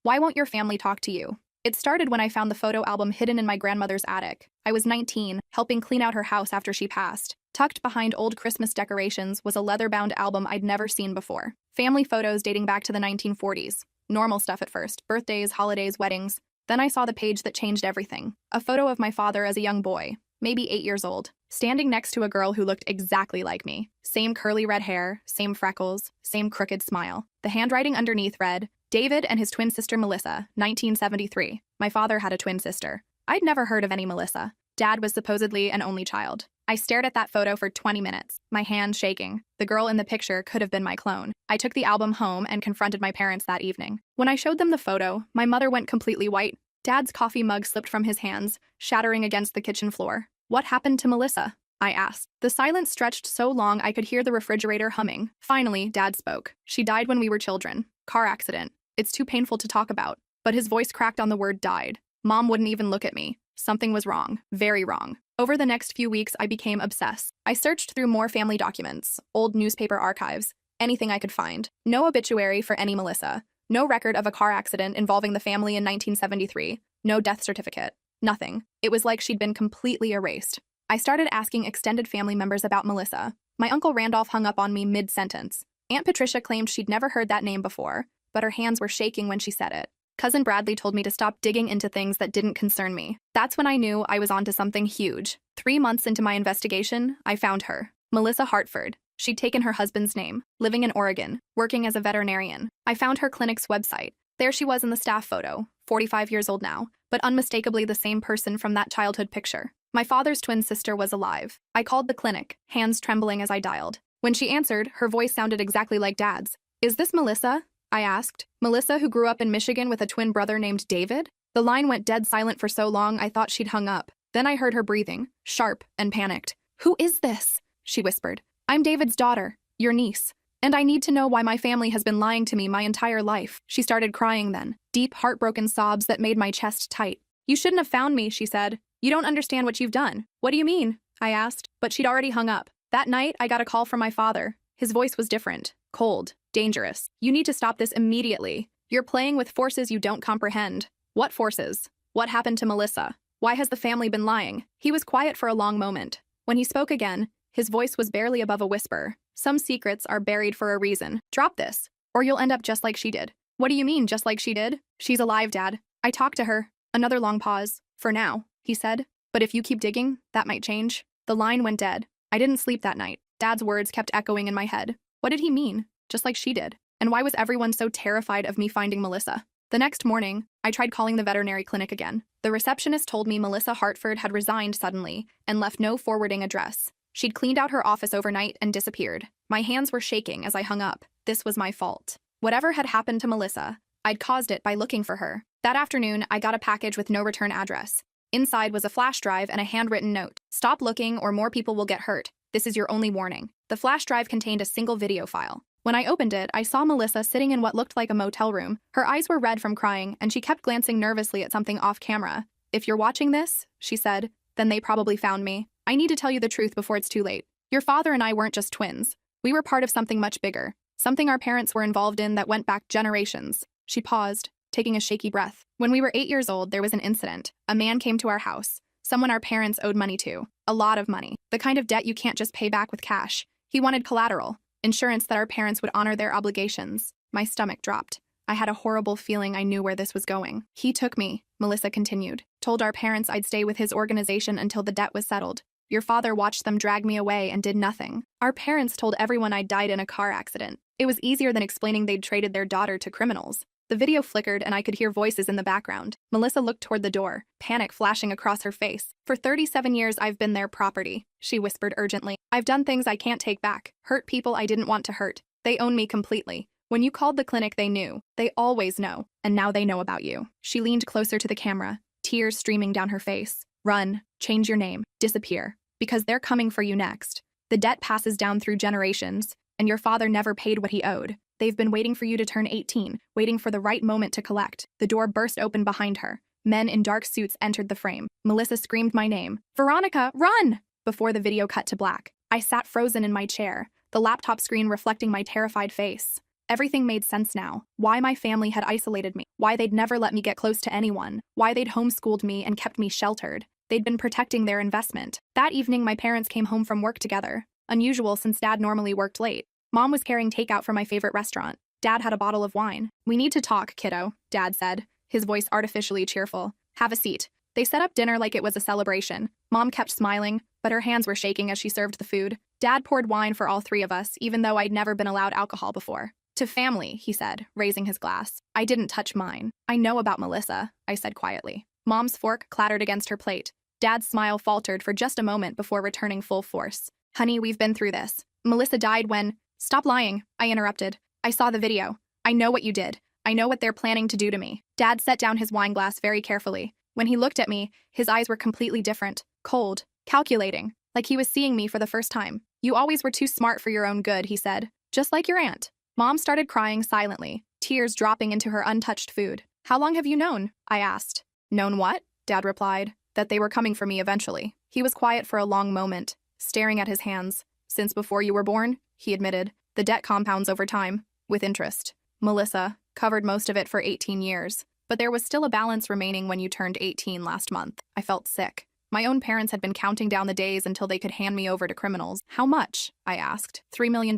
Why won't your family talk to you? It started when I found the photo album hidden in my grandmother's attic. I was 19, helping clean out her house after she passed. Tucked behind old Christmas decorations was a leather-bound album I'd never seen before. Family photos dating back to the 1940s. Normal stuff at first, birthdays, holidays, weddings. Then I saw the page that changed everything. A photo of my father as a young boy, maybe 8 years old, standing next to a girl who looked exactly like me. Same curly red hair, same freckles, same crooked smile. The handwriting underneath read, David and his twin sister Melissa, 1973. My father had a twin sister. I'd never heard of any Melissa. Dad was supposedly an only child. I stared at that photo for 20 minutes, my hand shaking. The girl in the picture could have been my clone. I took the album home and confronted my parents that evening. When I showed them the photo, my mother went completely white. Dad's coffee mug slipped from his hands, shattering against the kitchen floor. What happened to Melissa? I asked. The silence stretched so long I could hear the refrigerator humming. Finally, Dad spoke. She died when we were children. Car accident. It's too painful to talk about. But his voice cracked on the word died. Mom wouldn't even look at me. Something was wrong. Very wrong. Over the next few weeks, I became obsessed. I searched through more family documents, old newspaper archives, anything I could find. No obituary for any Melissa. No record of a car accident involving the family in 1973. No death certificate. Nothing. It was like she'd been completely erased. I started asking extended family members about Melissa. My Uncle Randolph hung up on me mid-sentence. Aunt Patricia claimed she'd never heard that name before, but her hands were shaking when she said it. Cousin Bradley told me to stop digging into things that didn't concern me. That's when I knew I was onto something huge. 3 months into my investigation, I found her. Melissa Hartford. She'd taken her husband's name, living in Oregon, working as a veterinarian. I found her clinic's website. There she was in the staff photo, 45 years old now, but unmistakably the same person from that childhood picture. My father's twin sister was alive. I called the clinic, hands trembling as I dialed. When she answered, her voice sounded exactly like Dad's. Is this Melissa? I asked. Melissa, who grew up in Michigan with a twin brother named David? The line went dead silent for so long I thought she'd hung up. Then I heard her breathing, sharp and panicked. Who is this? She whispered. I'm David's daughter, your niece. And I need to know why my family has been lying to me my entire life. She started crying then, deep, heartbroken sobs that made my chest tight. You shouldn't have found me, she said. You don't understand what you've done. What do you mean? I asked, but she'd already hung up. That night, I got a call from my father. His voice was different, cold, dangerous. You need to stop this immediately. You're playing with forces you don't comprehend. What forces? What happened to Melissa? Why has the family been lying? He was quiet for a long moment. When he spoke again, his voice was barely above a whisper. Some secrets are buried for a reason. Drop this, or you'll end up just like she did. What do you mean, just like she did? She's alive, Dad. I talked to her. Another long pause. For now, he said. But if you keep digging, that might change. The line went dead. I didn't sleep that night. Dad's words kept echoing in my head. What did he mean? Just like she did. And why was everyone so terrified of me finding Melissa? The next morning, I tried calling the veterinary clinic again. The receptionist told me Melissa Hartford had resigned suddenly and left no forwarding address. She'd cleaned out her office overnight and disappeared. My hands were shaking as I hung up. This was my fault. Whatever had happened to Melissa, I'd caused it by looking for her. That afternoon, I got a package with no return address. Inside was a flash drive and a handwritten note. Stop looking or more people will get hurt. This is your only warning. The flash drive contained a single video file. When I opened it, I saw Melissa sitting in what looked like a motel room. Her eyes were red from crying, and she kept glancing nervously at something off camera. If you're watching this, she said, then they probably found me. I need to tell you the truth before it's too late. Your father and I weren't just twins. We were part of something much bigger. Something our parents were involved in that went back generations. She paused, taking a shaky breath. When we were 8 years old, there was an incident. A man came to our house. Someone our parents owed money to. A lot of money. The kind of debt you can't just pay back with cash. He wanted collateral. Insurance that our parents would honor their obligations. My stomach dropped. I had a horrible feeling I knew where this was going. He took me, Melissa continued. Told our parents I'd stay with his organization until the debt was settled. Your father watched them drag me away and did nothing. Our parents told everyone I'd died in a car accident. It was easier than explaining they'd traded their daughter to criminals. The video flickered and I could hear voices in the background. Melissa looked toward the door, panic flashing across her face. For 37 years, I've been their property, she whispered urgently. I've done things I can't take back, hurt people I didn't want to hurt. They own me completely. When you called the clinic, they knew. They always know. And now they know about you. She leaned closer to the camera, tears streaming down her face. Run, change your name, disappear. Because they're coming for you next. The debt passes down through generations, and your father never paid what he owed. They've been waiting for you to turn 18, waiting for the right moment to collect. The door burst open behind her. Men in dark suits entered the frame. Melissa screamed my name. Veronica, run! Before the video cut to black. I sat frozen in my chair, the laptop screen reflecting my terrified face. Everything made sense now. Why my family had isolated me. Why they'd never let me get close to anyone. Why they'd homeschooled me and kept me sheltered. They'd been protecting their investment. That evening, my parents came home from work together. Unusual since Dad normally worked late. Mom was carrying takeout from my favorite restaurant. Dad had a bottle of wine. "We need to talk, kiddo," Dad said, his voice artificially cheerful. "Have a seat." They set up dinner like it was a celebration. Mom kept smiling, but her hands were shaking as she served the food. Dad poured wine for all three of us, even though I'd never been allowed alcohol before. "To family," he said, raising his glass. I didn't touch mine. "I know about Melissa," I said quietly. Mom's fork clattered against her plate. Dad's smile faltered for just a moment before returning full force. "Honey, we've been through this. Melissa died when—" "Stop lying," I interrupted. "I saw the video. I know what you did. I know what they're planning to do to me." Dad set down his wine glass very carefully. When he looked at me, his eyes were completely different, cold, calculating, like he was seeing me for the first time. "You always were too smart for your own good," he said, "just like your aunt." Mom started crying silently, tears dropping into her untouched food. "How long have you known?" I asked. "Known what?" Dad replied. "That they were coming for me eventually." He was quiet for a long moment, staring at his hands. "Since before you were born," he admitted. "The debt compounds over time, with interest. Melissa covered most of it for 18 years, but there was still a balance remaining when you turned 18 last month." I felt sick. My own parents had been counting down the days until they could hand me over to criminals. "How much?" I asked. $3 million,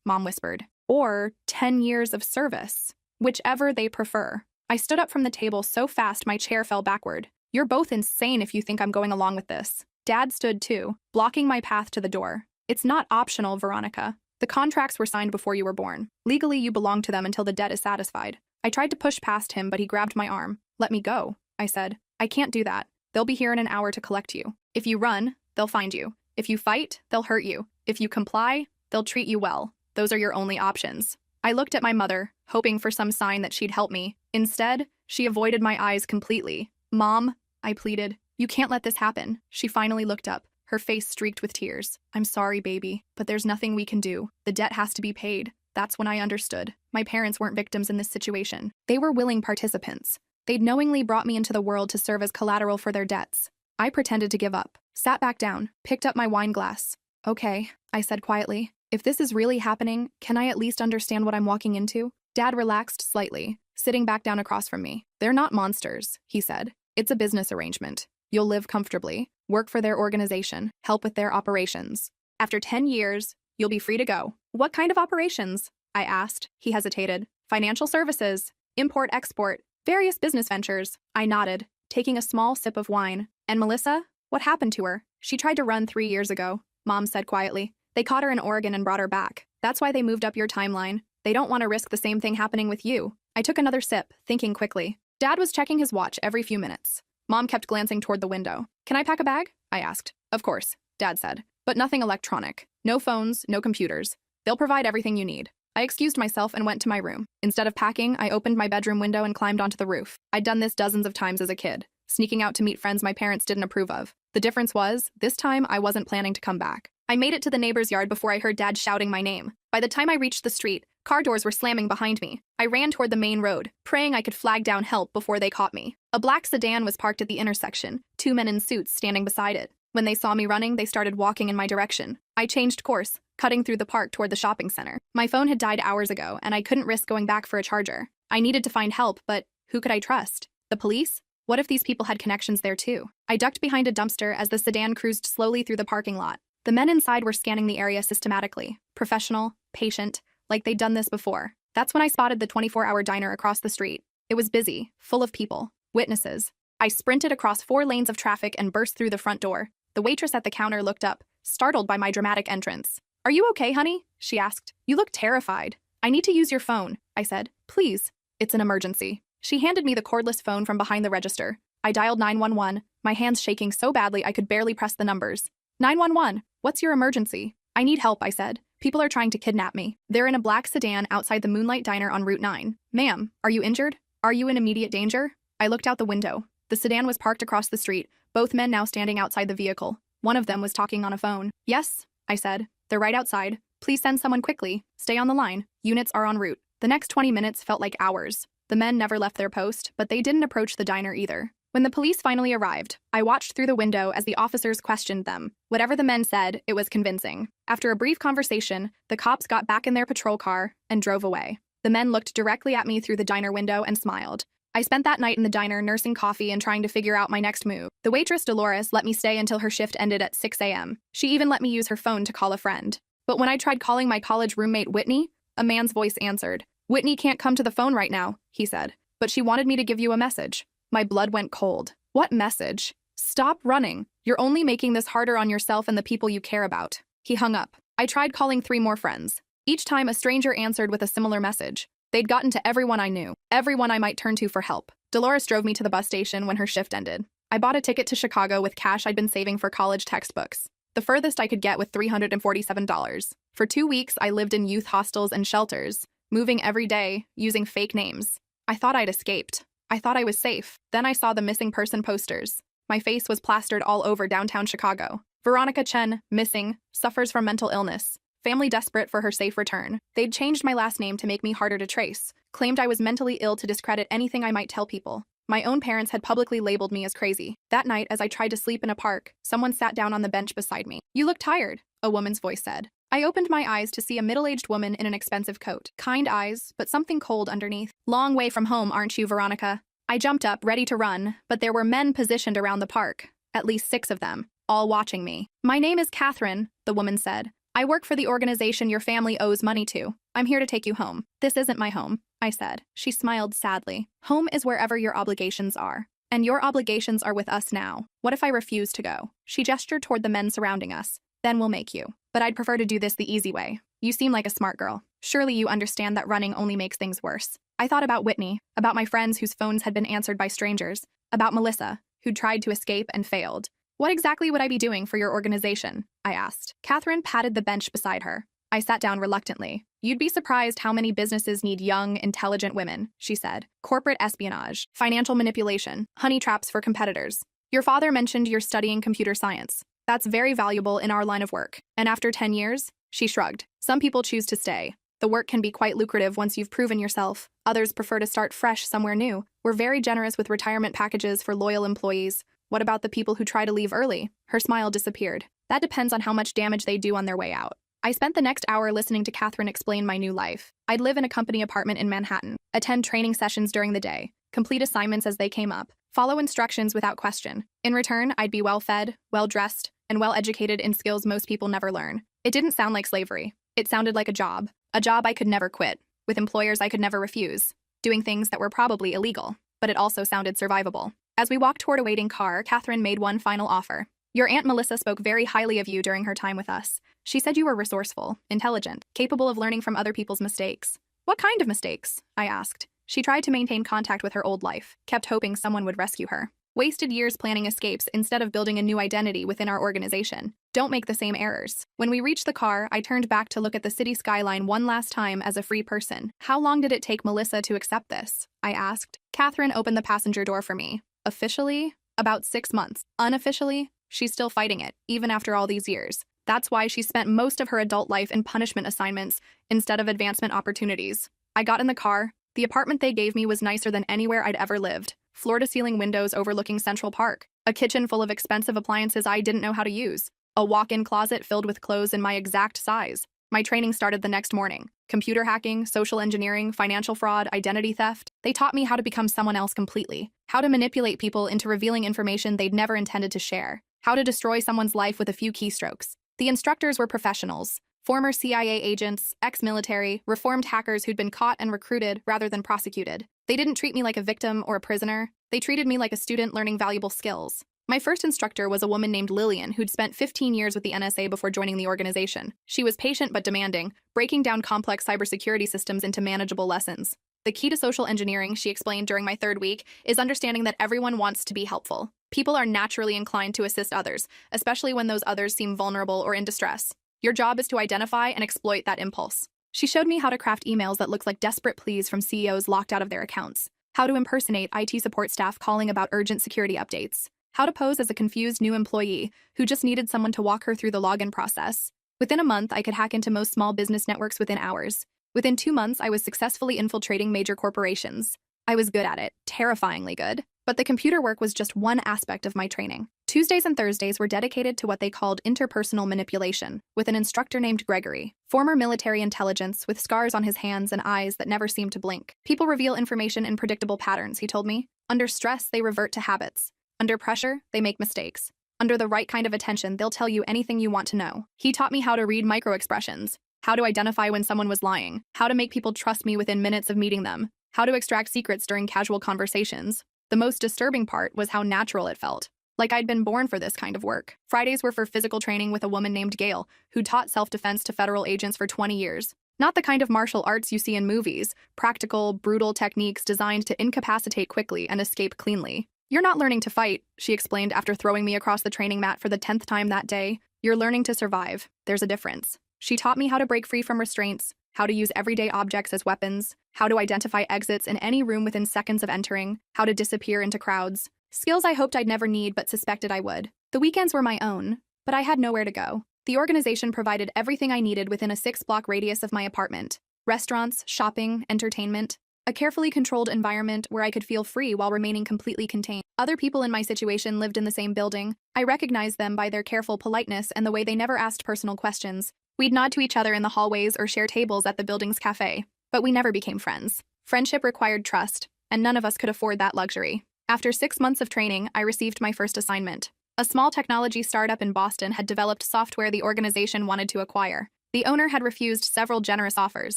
Mom whispered. "Or 10 years of service. Whichever they prefer." I stood up from the table so fast my chair fell backward. "You're both insane if you think I'm going along with this." Dad stood too, blocking my path to the door. "It's not optional, Veronica. The contracts were signed before you were born. Legally, you belong to them until the debt is satisfied." I tried to push past him, but he grabbed my arm. "Let me go," I said. "I can't do that. They'll be here in an hour to collect you. If you run, they'll find you. If you fight, they'll hurt you. If you comply, they'll treat you well. Those are your only options." I looked at my mother, hoping for some sign that she'd help me. Instead, she avoided my eyes completely. "Mom," I pleaded, "you can't let this happen." She finally looked up, her face streaked with tears. "I'm sorry, baby, but there's nothing we can do. The debt has to be paid." That's when I understood. My parents weren't victims in this situation. They were willing participants. They'd knowingly brought me into the world to serve as collateral for their debts. I pretended to give up, sat back down, picked up my wine glass. "Okay," I said quietly. "If this is really happening, can I at least understand what I'm walking into?" Dad relaxed slightly, sitting back down across from me. "They're not monsters," he said. "It's a business arrangement. You'll live comfortably, work for their organization, help with their operations. After 10 years, you'll be free to go." "What kind of operations?" I asked. He hesitated. "Financial services, import-export, various business ventures." I nodded, taking a small sip of wine. "And Melissa? What happened to her?" "She tried to run 3 years ago," Mom said quietly. "They caught her in Oregon and brought her back. That's why they moved up your timeline. They don't want to risk the same thing happening with you." I took another sip, thinking quickly. Dad was checking his watch every few minutes. Mom kept glancing toward the window. "Can I pack a bag?" I asked. "Of course," Dad said. "But nothing electronic. No phones, no computers. They'll provide everything you need." I excused myself and went to my room. Instead of packing, I opened my bedroom window and climbed onto the roof. I'd done this dozens of times as a kid, sneaking out to meet friends my parents didn't approve of. The difference was, this time I wasn't planning to come back. I made it to the neighbor's yard before I heard Dad shouting my name. By the time I reached the street, car doors were slamming behind me. I ran toward the main road, praying I could flag down help before they caught me. A black sedan was parked at the intersection, 2 men in suits standing beside it. When they saw me running, they started walking in my direction. I changed course, cutting through the park toward the shopping center. My phone had died hours ago, and I couldn't risk going back for a charger. I needed to find help, but who could I trust? The police? What if these people had connections there too? I ducked behind a dumpster as the sedan cruised slowly through the parking lot. The men inside were scanning the area systematically, professional, patient, like they'd done this before. That's when I spotted the 24-hour diner across the street. It was busy, full of people, witnesses. I sprinted across 4 lanes of traffic and burst through the front door. The waitress at the counter looked up, startled by my dramatic entrance. "Are you okay, honey?" she asked. "You look terrified." "I need to use your phone," I said. "Please." "It's an emergency." She handed me the cordless phone from behind the register. I dialed 911, my hands shaking so badly I could barely press the numbers. "911, what's your emergency?" "I need help," I said. "People are trying to kidnap me. They're in a black sedan outside the Moonlight Diner on Route 9. Ma'am, are you injured? Are you in immediate danger?" I looked out the window. The sedan was parked across the street, both men now standing outside the vehicle. One of them was talking on a phone. "Yes," I said. "They're right outside. Please send someone quickly. Stay on the line. Units are en route." The next 20 minutes felt like hours. The men never left their post, but they didn't approach the diner either. When the police finally arrived, I watched through the window as the officers questioned them. Whatever the men said, it was convincing. After a brief conversation, the cops got back in their patrol car and drove away. The men looked directly at me through the diner window and smiled. I spent that night in the diner nursing coffee and trying to figure out my next move. The waitress Dolores let me stay until her shift ended at 6 a.m. She even let me use her phone to call a friend. But when I tried calling my college roommate Whitney, a man's voice answered. "Whitney can't come to the phone right now," he said. "But she wanted me to give you a message." My blood went cold. What message? "Stop running. You're only making this harder on yourself and the people you care about." He hung up. I tried calling 3 more friends. Each time a stranger answered with a similar message. They'd gotten to everyone I knew, everyone I might turn to for help. Dolores drove me to the bus station when her shift ended. I bought a ticket to Chicago with cash I'd been saving for college textbooks. The furthest I could get with $347. For 2 weeks, I lived in youth hostels and shelters, moving every day, using fake names. I thought I'd escaped. I thought I was safe. Then I saw the missing person posters. My face was plastered all over downtown Chicago. Veronica Chen, missing, suffers from mental illness. Family desperate for her safe return. They'd changed my last name to make me harder to trace, claimed I was mentally ill to discredit anything I might tell people. My own parents had publicly labeled me as crazy. That night, as I tried to sleep in a park, someone sat down on the bench beside me. "You look tired," a woman's voice said. I opened my eyes to see a middle-aged woman in an expensive coat. Kind eyes, but something cold underneath. "Long way from home, aren't you, Veronica?" I jumped up, ready to run, but there were men positioned around the park. At least 6 of them, all watching me. "My name is Catherine," the woman said. "I work for the organization your family owes money to. I'm here to take you home." "This isn't my home," I said. She smiled sadly. "Home is wherever your obligations are. And your obligations are with us now. What if I refuse to go?" She gestured toward the men surrounding us. "Then we'll make you. But I'd prefer to do this the easy way. You seem like a smart girl. Surely you understand that running only makes things worse." I thought about Whitney, about my friends whose phones had been answered by strangers, about Melissa, who'd tried to escape and failed. "What exactly would I be doing for your organization?" I asked. Catherine patted the bench beside her. I sat down reluctantly. "You'd be surprised how many businesses need young, intelligent women," she said. "Corporate espionage, financial manipulation, honey traps for competitors. Your father mentioned you're studying computer science. That's very valuable in our line of work. And after 10 years, she shrugged. Some people choose to stay. The work can be quite lucrative once you've proven yourself. Others prefer to start fresh somewhere new. We're very generous with retirement packages for loyal employees. What about the people who try to leave early?" Her smile disappeared. "That depends on how much damage they do on their way out." I spent the next hour listening to Catherine explain my new life. I'd live in a company apartment in Manhattan, attend training sessions during the day, complete assignments as they came up, follow instructions without question. In return, I'd be well-fed, well-dressed, and well-educated in skills most people never learn. It didn't sound like slavery. It sounded like a job I could never quit, with employers I could never refuse, doing things that were probably illegal, but it also sounded survivable. As we walked toward a waiting car, Catherine made one final offer. "Your Aunt Melissa spoke very highly of you during her time with us. She said you were resourceful, intelligent, capable of learning from other people's mistakes." "What kind of mistakes?" I asked. She tried to maintain contact with her old life, kept hoping someone would rescue her. "Wasted years planning escapes instead of building a new identity within our organization. Don't make the same errors." When we reached the car, I turned back to look at the city skyline one last time as a free person. "How long did it take Melissa to accept this?" I asked. Catherine opened the passenger door for me. "Officially, about 6 months. Unofficially, she's still fighting it, even after all these years. That's why she spent most of her adult life in punishment assignments instead of advancement opportunities." I got in the car. The apartment they gave me was nicer than anywhere I'd ever lived. Floor-to-ceiling windows overlooking Central Park. A kitchen full of expensive appliances I didn't know how to use. A walk-in closet filled with clothes in my exact size. My training started the next morning. Computer hacking, social engineering, financial fraud, identity theft. They taught me how to become someone else completely. How to manipulate people into revealing information they'd never intended to share. How to destroy someone's life with a few keystrokes. The instructors were professionals. Former CIA agents, ex-military, reformed hackers who'd been caught and recruited rather than prosecuted. They didn't treat me like a victim or a prisoner. They treated me like a student learning valuable skills. My first instructor was a woman named Lillian who'd spent 15 years with the NSA before joining the organization. She was patient but demanding, breaking down complex cybersecurity systems into manageable lessons. The key to social engineering, she explained during my 3rd week, is understanding that everyone wants to be helpful. People are naturally inclined to assist others, especially when those others seem vulnerable or in distress. Your job is to identify and exploit that impulse. She showed me how to craft emails that looked like desperate pleas from CEOs locked out of their accounts, how to impersonate IT support staff calling about urgent security updates, how to pose as a confused new employee who just needed someone to walk her through the login process. Within a month, I could hack into most small business networks within hours. Within 2 months, I was successfully infiltrating major corporations. I was good at it, terrifyingly good. But the computer work was just one aspect of my training. Tuesdays and Thursdays were dedicated to what they called interpersonal manipulation, with an instructor named Gregory, former military intelligence with scars on his hands and eyes that never seemed to blink. People reveal information in predictable patterns, he told me. Under stress, they revert to habits. Under pressure, they make mistakes. Under the right kind of attention, they'll tell you anything you want to know. He taught me how to read microexpressions, how to identify when someone was lying, how to make people trust me within minutes of meeting them, how to extract secrets during casual conversations. The most disturbing part was how natural it felt. Like I'd been born for this kind of work. Fridays were for physical training with a woman named Gail, who taught self-defense to federal agents for 20 years. Not the kind of martial arts you see in movies, practical, brutal techniques designed to incapacitate quickly and escape cleanly. You're not learning to fight, she explained after throwing me across the training mat for the 10th time that day. You're learning to survive. There's a difference. She taught me how to break free from restraints, how to use everyday objects as weapons, how to identify exits in any room within seconds of entering, how to disappear into crowds. Skills I hoped I'd never need but suspected I would. The weekends were my own, but I had nowhere to go. The organization provided everything I needed within a 6-block radius of my apartment. Restaurants, shopping, entertainment. A carefully controlled environment where I could feel free while remaining completely contained. Other people in my situation lived in the same building. I recognized them by their careful politeness and the way they never asked personal questions. We'd nod to each other in the hallways or share tables at the building's cafe, but we never became friends. Friendship required trust, and none of us could afford that luxury. After 6 months of training, I received my first assignment. A small technology startup in Boston had developed software the organization wanted to acquire. The owner had refused several generous offers,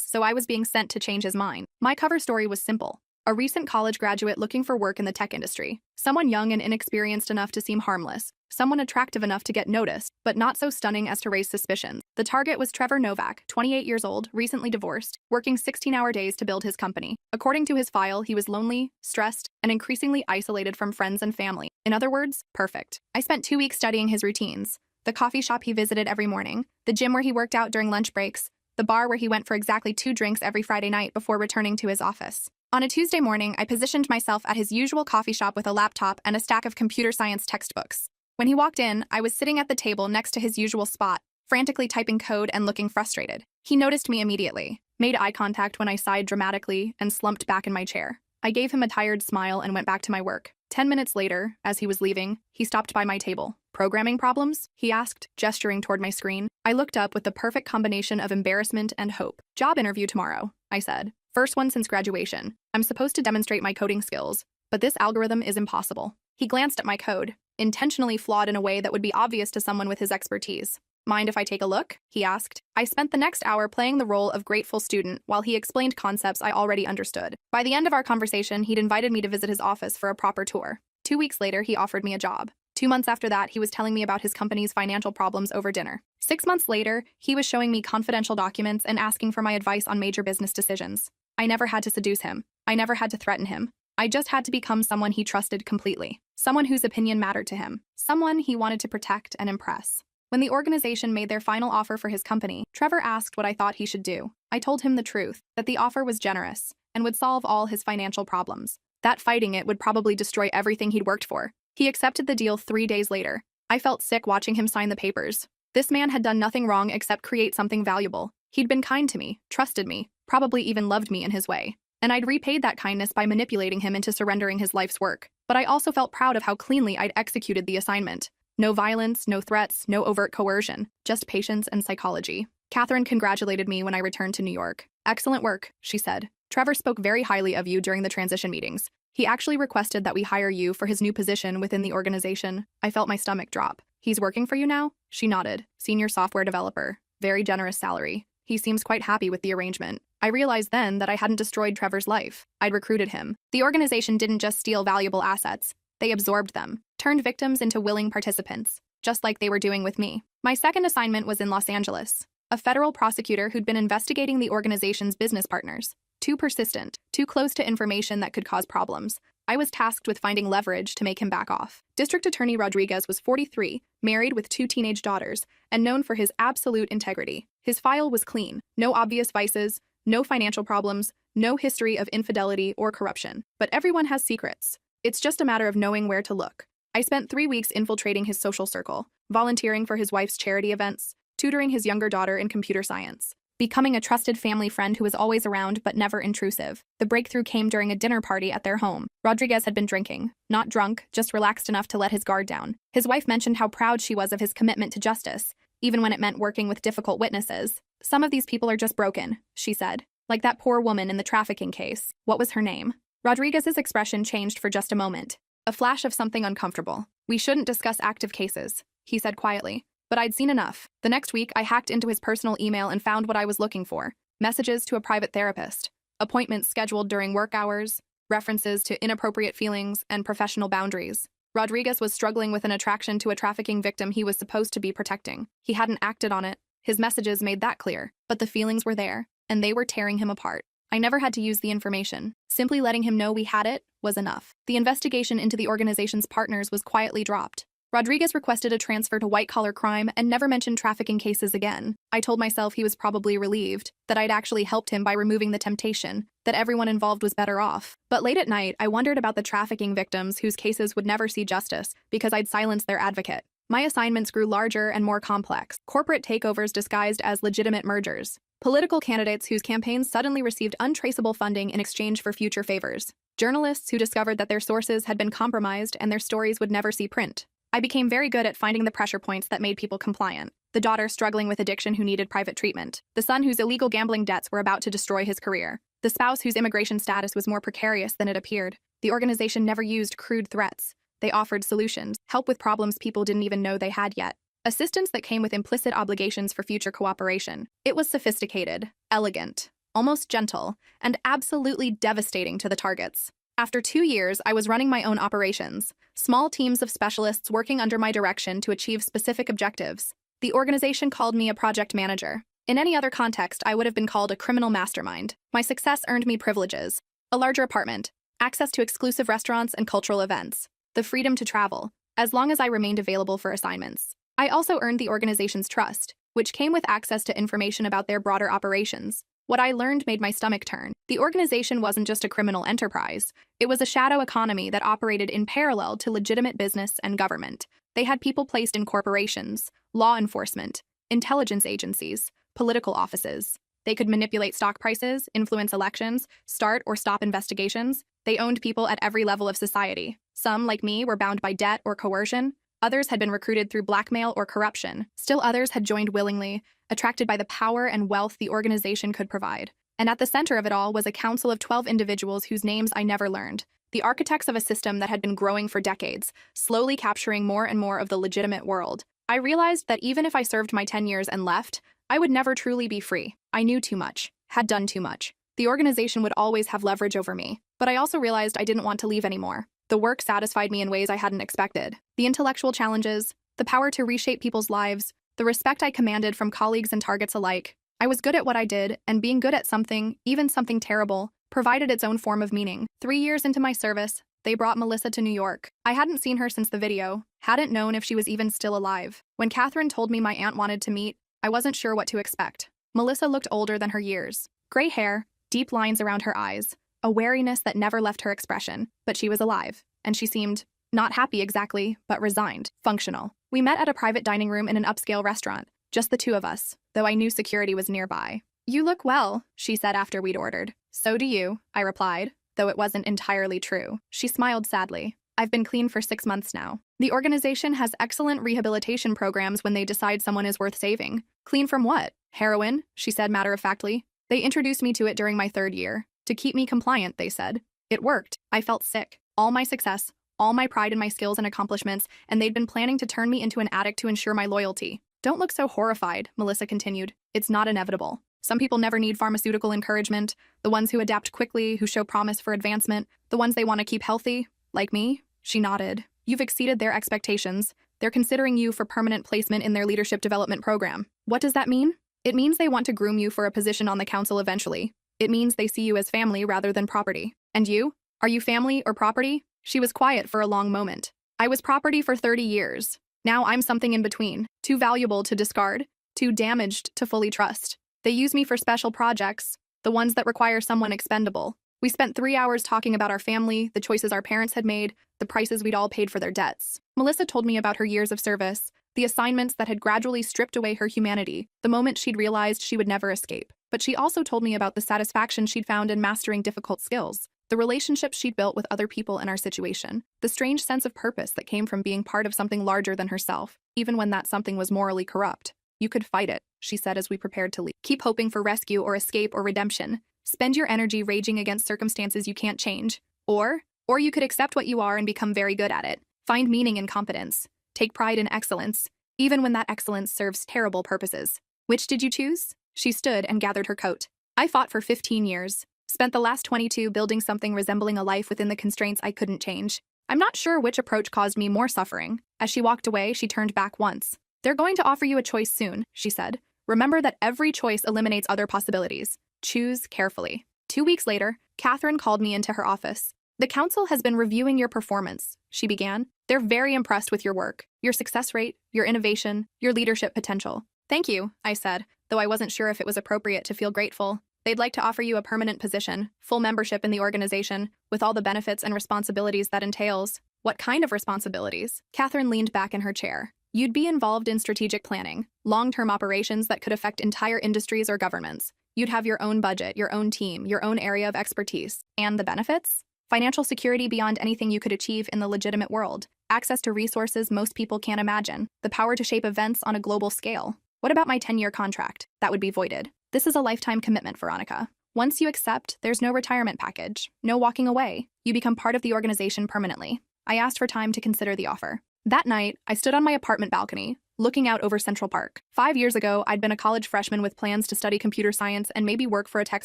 so I was being sent to change his mind. My cover story was simple. A recent college graduate looking for work in the tech industry. Someone young and inexperienced enough to seem harmless. Someone attractive enough to get noticed, but not so stunning as to raise suspicions. The target was Trevor Novak, 28 years old, recently divorced, working 16-hour days to build his company. According to his file, he was lonely, stressed, and increasingly isolated from friends and family. In other words, perfect. I spent 2 weeks studying his routines. The coffee shop he visited every morning, the gym where he worked out during lunch breaks, the bar where he went for exactly 2 drinks every Friday night before returning to his office. On a Tuesday morning, I positioned myself at his usual coffee shop with a laptop and a stack of computer science textbooks. When he walked in, I was sitting at the table next to his usual spot, frantically typing code and looking frustrated. He noticed me immediately, made eye contact when I sighed dramatically, and slumped back in my chair. I gave him a tired smile and went back to my work. 10 minutes later, as he was leaving, he stopped by my table. "Programming problems?" he asked, gesturing toward my screen. I looked up with the perfect combination of embarrassment and hope. "Job interview tomorrow," I said. "First one since graduation. I'm supposed to demonstrate my coding skills, but this algorithm is impossible." He glanced at my code, intentionally flawed in a way that would be obvious to someone with his expertise. "Mind if I take a look?" he asked. I spent the next hour playing the role of grateful student while he explained concepts I already understood. By the end of our conversation, he'd invited me to visit his office for a proper tour. 2 weeks later, he offered me a job. 2 months after that, he was telling me about his company's financial problems over dinner. 6 months later, he was showing me confidential documents and asking for my advice on major business decisions. I never had to seduce him. I never had to threaten him. I just had to become someone he trusted completely. Someone whose opinion mattered to him. Someone he wanted to protect and impress. When the organization made their final offer for his company, Trevor asked what I thought he should do. I told him the truth, that the offer was generous and would solve all his financial problems. That fighting it would probably destroy everything he'd worked for. He accepted the deal 3 days later. I felt sick watching him sign the papers. This man had done nothing wrong except create something valuable. He'd been kind to me, trusted me, probably even loved me in his way. And I'd repaid that kindness by manipulating him into surrendering his life's work. But I also felt proud of how cleanly I'd executed the assignment. No violence, no threats, no overt coercion, just patience and psychology. Catherine congratulated me when I returned to New York. "Excellent work," she said. "Trevor spoke very highly of you during the transition meetings. He actually requested that we hire you for his new position within the organization." I felt my stomach drop. "He's working for you now?" She nodded. "Senior software developer. Very generous salary. He seems quite happy with the arrangement." I realized then that I hadn't destroyed Trevor's life. I'd recruited him. The organization didn't just steal valuable assets. They absorbed them, turned victims into willing participants, just like they were doing with me. My second assignment was in Los Angeles. A federal prosecutor who'd been investigating the organization's business partners. Too persistent, too close to information that could cause problems. I was tasked with finding leverage to make him back off. District Attorney Rodriguez was 43, married with 2 teenage daughters, and known for his absolute integrity. His file was clean. No obvious vices, no financial problems, no history of infidelity or corruption. But everyone has secrets. It's just a matter of knowing where to look. I spent 3 weeks infiltrating his social circle, volunteering for his wife's charity events, tutoring his younger daughter in computer science. becoming a trusted family friend who was always around but never intrusive. The breakthrough came during a dinner party at their home. Rodriguez had been drinking. Not drunk, just relaxed enough to let his guard down. His wife mentioned how proud she was of his commitment to justice, even when it meant working with difficult witnesses. "Some of these people are just broken," she said. "Like that poor woman in the trafficking case. What was her name?" Rodriguez's expression changed for just a moment. A flash of something uncomfortable. "We shouldn't discuss active cases," he said quietly. But I'd seen enough. The next week, I hacked into his personal email and found what I was looking for. Messages to a private therapist. Appointments scheduled during work hours. References to inappropriate feelings and professional boundaries. Rodriguez was struggling with an attraction to a trafficking victim he was supposed to be protecting. He hadn't acted on it. His messages made that clear. But the feelings were there, and they were tearing him apart. I never had to use the information. Simply letting him know we had it was enough. The investigation into the organization's partners was quietly dropped. Rodriguez requested a transfer to white-collar crime and never mentioned trafficking cases again. I told myself he was probably relieved, that I'd actually helped him by removing the temptation, that everyone involved was better off. But late at night, I wondered about the trafficking victims whose cases would never see justice because I'd silenced their advocate. My assignments grew larger and more complex. Corporate takeovers disguised as legitimate mergers. Political candidates whose campaigns suddenly received untraceable funding in exchange for future favors. Journalists who discovered that their sources had been compromised and their stories would never see print. I became very good at finding the pressure points that made people compliant. The daughter struggling with addiction who needed private treatment. The son whose illegal gambling debts were about to destroy his career. The spouse whose immigration status was more precarious than it appeared. The organization never used crude threats. They offered solutions, help with problems people didn't even know they had yet. Assistance that came with implicit obligations for future cooperation. It was sophisticated, elegant, almost gentle, and absolutely devastating to the targets. After 2 years, I was running my own operations, small teams of specialists working under my direction to achieve specific objectives. The organization called me a project manager. In any other context, I would have been called a criminal mastermind. My success earned me privileges: a larger apartment, access to exclusive restaurants and cultural events, the freedom to travel, as long as I remained available for assignments. I also earned the organization's trust, which came with access to information about their broader operations. What I learned made my stomach turn. The organization wasn't just a criminal enterprise. It was a shadow economy that operated in parallel to legitimate business and government. They had people placed in corporations, law enforcement, intelligence agencies, political offices. They could manipulate stock prices, influence elections, start or stop investigations. They owned people at every level of society. Some, like me, were bound by debt or coercion. Others had been recruited through blackmail or corruption. Still others had joined willingly, attracted by the power and wealth the organization could provide. And at the center of it all was a council of 12 individuals whose names I never learned. The architects of a system that had been growing for decades, slowly capturing more and more of the legitimate world. I realized that even if I served my 10 years and left, I would never truly be free. I knew too much, had done too much. The organization would always have leverage over me. But I also realized I didn't want to leave anymore. The work satisfied me in ways I hadn't expected. The intellectual challenges, the power to reshape people's lives, the respect I commanded from colleagues and targets alike. I was good at what I did, and being good at something, even something terrible, provided its own form of meaning. 3 years into my service, they brought Melissa to New York. I hadn't seen her since the video, hadn't known if she was even still alive. When Catherine told me my aunt wanted to meet, I wasn't sure what to expect. Melissa looked older than her years. Gray hair, deep lines around her eyes, a wariness that never left her expression. But she was alive, and she seemed not happy exactly, but resigned, functional. We met at a private dining room in an upscale restaurant, just the two of us, though I knew security was nearby. "You look well," she said after we'd ordered. "So do you," I replied, though it wasn't entirely true. She smiled sadly. "I've been clean for 6 months now. The organization has excellent rehabilitation programs when they decide someone is worth saving." "Clean from what? Heroin?" she said matter-of-factly. "They introduced me to it during my 3rd year. To keep me compliant, they said. It worked. I felt sick. All my success, all my pride in my skills and accomplishments, and they'd been planning to turn me into an addict to ensure my loyalty." "Don't look so horrified," Melissa continued. "It's not inevitable. Some people never need pharmaceutical encouragement, the ones who adapt quickly, who show promise for advancement, the ones they want to keep healthy. Like me?" She nodded. "You've exceeded their expectations. They're considering you for permanent placement in their leadership development program." "What does that mean?" "It means they want to groom you for a position on the council eventually. It means they see you as family rather than property." "And you? Are you family or property?" She was quiet for a long moment. "I was property for 30 years. Now I'm something in between, too valuable to discard, too damaged to fully trust. They use me for special projects, the ones that require someone expendable." We spent 3 hours talking about our family, the choices our parents had made, the prices we'd all paid for their debts. Melissa told me about her years of service, the assignments that had gradually stripped away her humanity the moment she'd realized she would never escape. But she also told me about the satisfaction she'd found in mastering difficult skills, the relationships she'd built with other people in our situation, the strange sense of purpose that came from being part of something larger than herself, even when that something was morally corrupt. You could fight it, she said as we prepared to leave. Keep hoping for rescue or escape or redemption. Spend your energy raging against circumstances you can't change. Or you could accept what you are and become very good at it. Find meaning in competence. Take pride in excellence, even when that excellence serves terrible purposes. Which did you choose? She stood and gathered her coat. I fought for 15 years. Spent the last 22 building something resembling a life within the constraints I couldn't change. I'm not sure which approach caused me more suffering. As she walked away, she turned back once. They're going to offer you a choice soon, she said. Remember that every choice eliminates other possibilities. Choose carefully. 2 weeks later, Catherine called me into her office. The council has been reviewing your performance, she began. They're very impressed with your work, your success rate, your innovation, your leadership potential. Thank you, I said, though I wasn't sure if it was appropriate to feel grateful. They'd like to offer you a permanent position, full membership in the organization, with all the benefits and responsibilities that entails. What kind of responsibilities? Catherine leaned back in her chair. You'd be involved in strategic planning, long-term operations that could affect entire industries or governments. You'd have your own budget, your own team, your own area of expertise. And the benefits? Financial security beyond anything you could achieve in the legitimate world. Access to resources most people can't imagine. The power to shape events on a global scale. What about my 10-year contract? That would be voided. This is a lifetime commitment, Veronica. Once you accept, there's no retirement package, no walking away. You become part of the organization permanently. I asked for time to consider the offer. That night, I stood on my apartment balcony, looking out over Central Park. 5 years ago, I'd been a college freshman with plans to study computer science and maybe work for a tech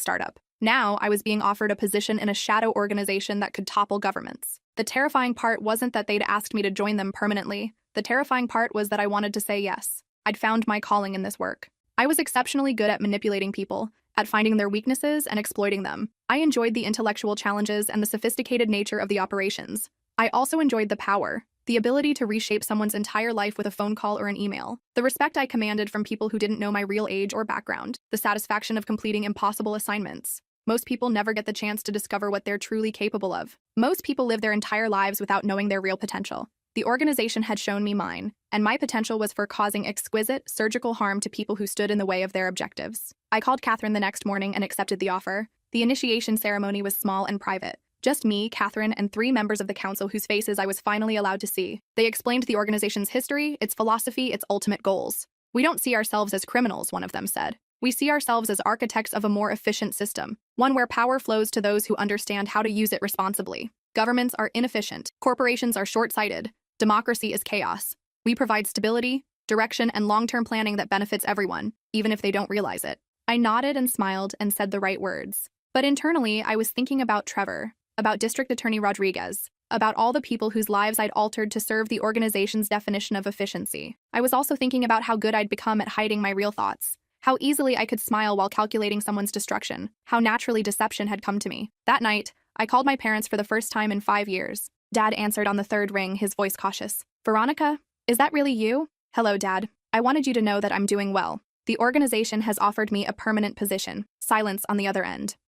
startup. Now, I was being offered a position in a shadow organization that could topple governments. The terrifying part wasn't that they'd asked me to join them permanently. The terrifying part was that I wanted to say yes. I'd found my calling in this work. I was exceptionally good at manipulating people, at finding their weaknesses and exploiting them. I enjoyed the intellectual challenges and the sophisticated nature of the operations. I also enjoyed the power, the ability to reshape someone's entire life with a phone call or an email, the respect I commanded from people who didn't know my real age or background, the satisfaction of completing impossible assignments. Most people never get the chance to discover what they're truly capable of. Most people live their entire lives without knowing their real potential. The organization had shown me mine, and my potential was for causing exquisite, surgical harm to people who stood in the way of their objectives. I called Catherine the next morning and accepted the offer. The initiation ceremony was small and private. Just me, Catherine, and 3 members of the council whose faces I was finally allowed to see. They explained the organization's history, its philosophy, its ultimate goals. We don't see ourselves as criminals, one of them said. We see ourselves as architects of a more efficient system, one where power flows to those who understand how to use it responsibly. Governments are inefficient. Corporations are short-sighted. Democracy is chaos. We provide stability, direction, and long-term planning that benefits everyone, even if they don't realize it. I nodded and smiled and said the right words. But internally, I was thinking about Trevor, about District Attorney Rodriguez, about all the people whose lives I'd altered to serve the organization's definition of efficiency. I was also thinking about how good I'd become at hiding my real thoughts, how easily I could smile while calculating someone's destruction, how naturally deception had come to me. That night, I called my parents for the first time in 5 years. Dad answered on the 3rd ring, his voice cautious. Veronica, is that really you? Hello, Dad. I wanted you to know that I'm doing well. The organization has offered me a permanent position. Silence on the other end.